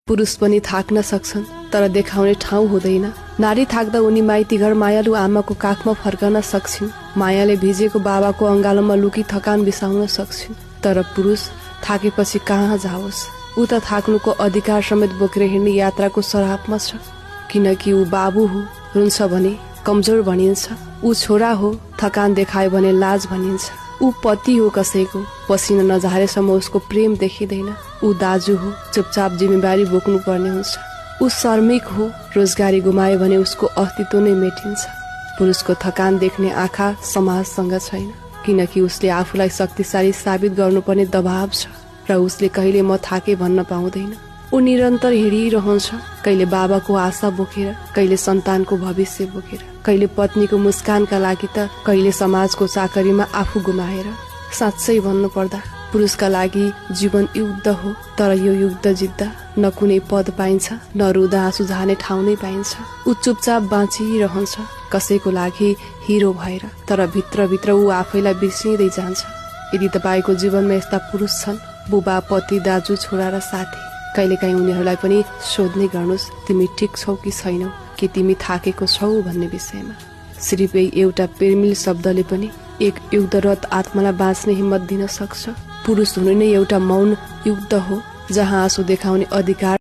पुरुष पनि थाक्न सक्छन् तर देखाउने ठाउँ हुँदैन। नारी थाक्दा उनी माइती घर मायालु आमाको काखमा फर्कन सक्छिन्। मायाले भिजेको बाबाको अंगालोमा लुकी थकान बिसाउन सक्छिन्। तर पुरुष थाकेपछि कहाँ जाओस्? ऊ त थाक्नुको अधिकार समेत बोकेर हिँड्ने यात्राको सरापमा छ। किनकि ऊ बाबु हो, रुन्छ भने कमजोर भनिन्छ। ऊ छोरा हो, थकान देखायो भने लाज भनिन्छ। ऊ पति हो कसैको, पसिना नझारेसम्म उसको प्रेम देखिँदैन। ऊ दाजु हो, चुपचाप जिम्मेवारी बोक्नु पर्ने हुन्छ। ऊ श्रमिक हो, रोजगारी गुमायो भने उसको अस्तित्व नै मेटिन्छ। पुरुषको थकान देख्ने आँखा समाजसँग छैन, किनकि उसले आफूलाई शक्तिशाली साबित गर्नुपर्ने दबाव छ र उसले कहिले म थाके भन्न पाउँदैन। ऊ निरन्तर हिँडिरहन्छ, कहिले बाबाको आशा बोकेर, कहिले सन्तानको भविष्य बोकेर, कहिले पत्नीको मुस्कानका लागि त कहिले समाजको चाकरीमा आफू गुमाएर। साँच्चै भन्नु पर्दा पुरुषका लागि जीवन युद्ध हो, तर यो युद्ध जित्दा न कुनै पद पाइन्छ, न रुदा आँसु झार्ने ठाउँ नै पाइन्छ। ऊ चुपचाप बाँचिरहन्छ कसैको लागि हिरो भएर, तर भित्रभित्र ऊ आफैलाई बिर्सिँदै जान्छ। यदि तपाईँको जीवनमा यस्ता पुरुष छन्, बुबा, पति, दाजु, छोरा र साथी, कहिलेकाहीँ उनीहरूलाई पनि सोध्ने गर्नुहोस्, तिमी ठिक छौ कि छैनौ, कि तिमी थाकेको छौ भन्ने विषयमा। सिर्फ एउटा प्रेमिल शब्दले पनि एक युद्धरत आत्मालाई बाँच्ने हिम्मत दिन सक्छ। पुरुष हुनु नै एउटा मौन युद्ध हो, जहाँ आँसु देखाउने अधिकार